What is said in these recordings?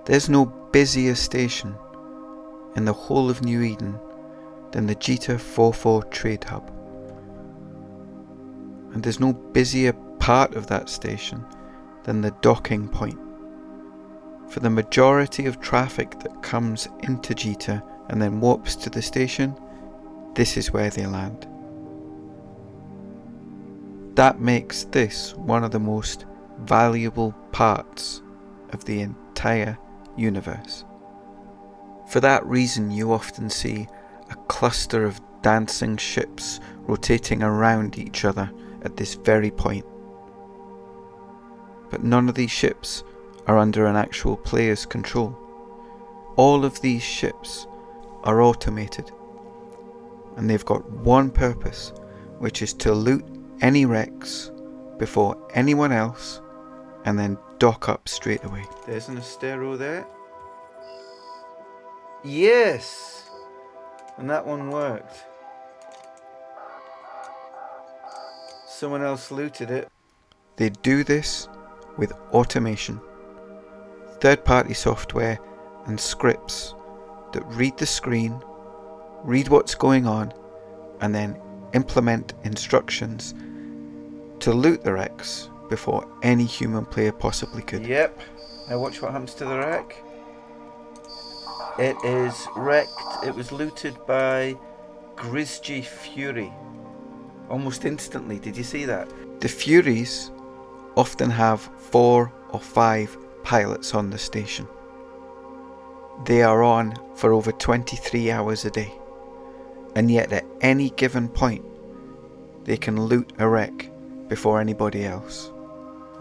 There's no busier station in the whole of New Eden than the Jita IV-4 trade hub. And there's no busier part of that station than the docking point. For the majority of traffic that comes into Jita and then warps to the station, this is where they land. That makes this one of the most valuable parts of the entire universe. For that reason, you often see a cluster of dancing ships rotating around each other at this very point. But none of these ships are under an actual player's control. All of these ships are automated, and they've got one purpose, which is to loot any wrecks before anyone else and then dock up straight away. There's an Astero there. Yes! And that one worked. Someone else looted it. They do this with automation, third-party software and scripts that read the screen, read what's going on, and then implement instructions to loot the wrecks before any human player possibly could. Yep. Now watch what happens to the wreck. It is wrecked. It was looted by Grizje Fury almost instantly. Did you see that? The Furies often have 4 or 5 pilots on the station. They are on for over 23 hours a day, and yet at any given point they can loot a wreck before anybody else.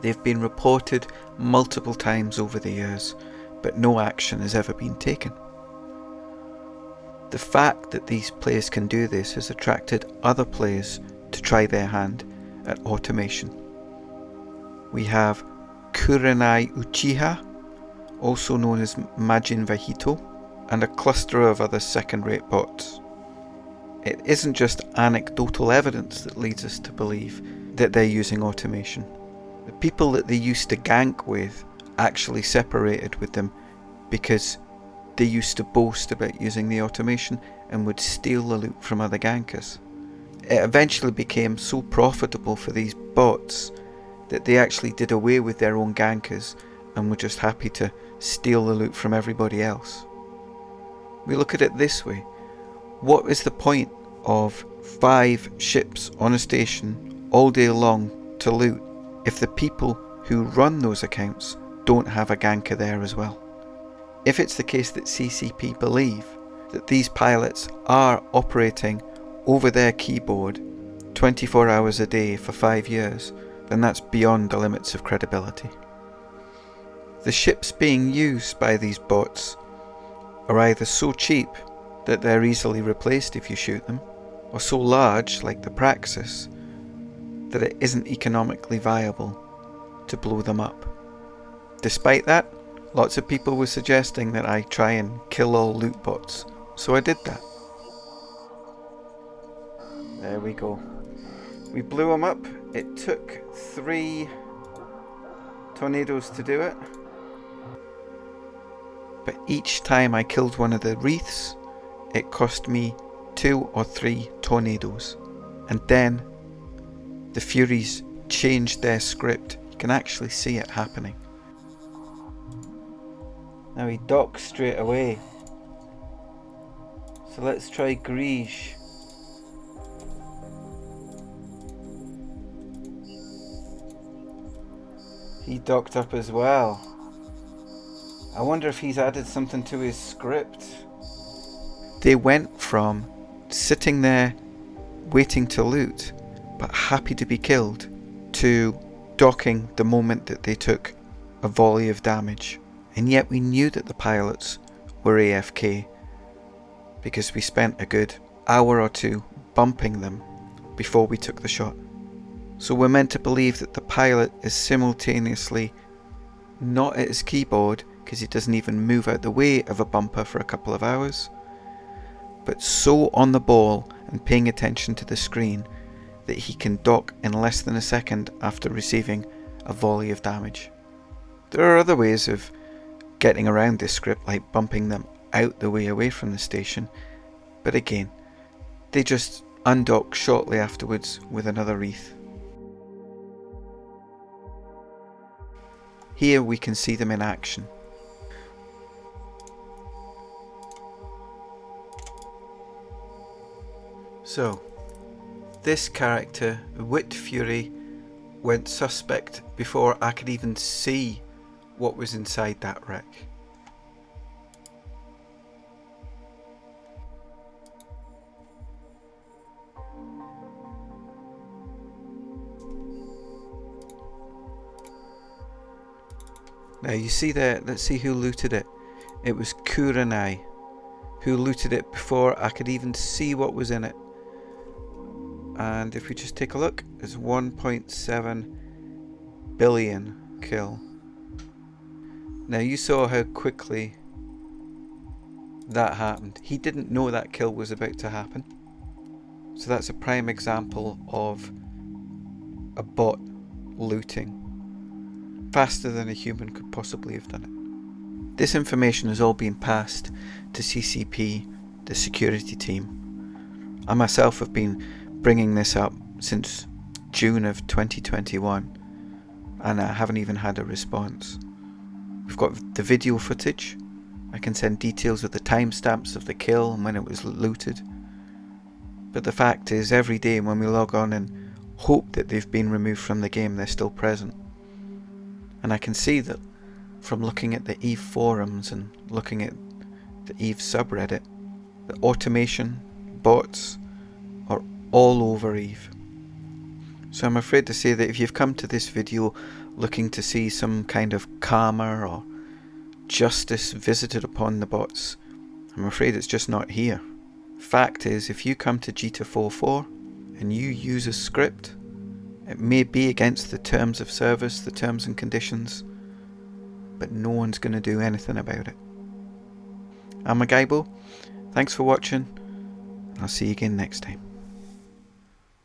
They've been reported multiple times over the years, but no action has ever been taken. The fact that these players can do this has attracted other players to try their hand at automation. We have Kurenai Uchiha, also known as MajinVegito, and a cluster of other second-rate bots. It isn't just anecdotal evidence that leads us to believe that they're using automation. The people that they used to gank with actually separated with them because they used to boast about using the automation and would steal the loot from other gankers. It eventually became so profitable for these bots that they actually did away with their own gankers and were just happy to steal the loot from everybody else. We look at it this way. What is the point of 5 ships on a station all day long to loot if the people who run those accounts don't have a ganker there as well? If it's the case that CCP believe that these pilots are operating over their keyboard 24 hours a day for 5 years, then that's beyond the limits of credibility. The ships being used by these bots are either so cheap that they're easily replaced if you shoot them, or so large, like the Praxis, that it isn't economically viable to blow them up. Despite that, lots of people were suggesting that I try and kill all loot bots, so I did that. There we go. We blew them up. It took 3 tornadoes to do it. But each time I killed one of the wreaths, it cost me 2 or 3 tornadoes. And then the Furies changed their script. You can actually see it happening. Now he docks straight away. So let's try Grizje. He docked up as well. I wonder if he's added something to his script. They went from sitting there waiting to loot but happy to be killed to docking the moment that they took a volley of damage. And yet we knew that the pilots were AFK because we spent a good hour or 2 bumping them before we took the shot. So we're meant to believe that the pilot is simultaneously not at his keyboard because he doesn't even move out the way of a bumper for a couple of hours, but so on the ball and paying attention to the screen that he can dock in less than a second after receiving a volley of damage. There are other ways of getting around this script, like bumping them out the way away from the station, but again, they just undock shortly afterwards with another wreath. Here we can see them in action. So, this character, Witte Fury, went suspect before I could even see what was inside that wreck. Now you see there, let's see who looted it. It was Kurenai who looted it before I could even see what was in it. And if we just take a look, it's 1.7 billion kill. Now you saw how quickly that happened. He didn't know that kill was about to happen. So that's a prime example of a bot looting faster than a human could possibly have done it. This information has all been passed to CCP, the security team. I myself have been bringing this up since June of 2021 and I haven't even had a response. We've got the video footage. I can send details of the timestamps of the kill and when it was looted. But the fact is, every day when we log on and hope that they've been removed from the game, they're still present. And I can see that from looking at the EVE forums and looking at the EVE subreddit, the automation, bots are all over EVE. So I'm afraid to say that if you've come to this video looking to see some kind of karma or justice visited upon the bots, I'm afraid it's just not here. Fact is, if you come to Jita IV-4 and you use a script, it may be against the terms of service, the terms and conditions, but no one's going to do anything about it. I'm Gaibo, thanks for watching, and I'll see you again next time.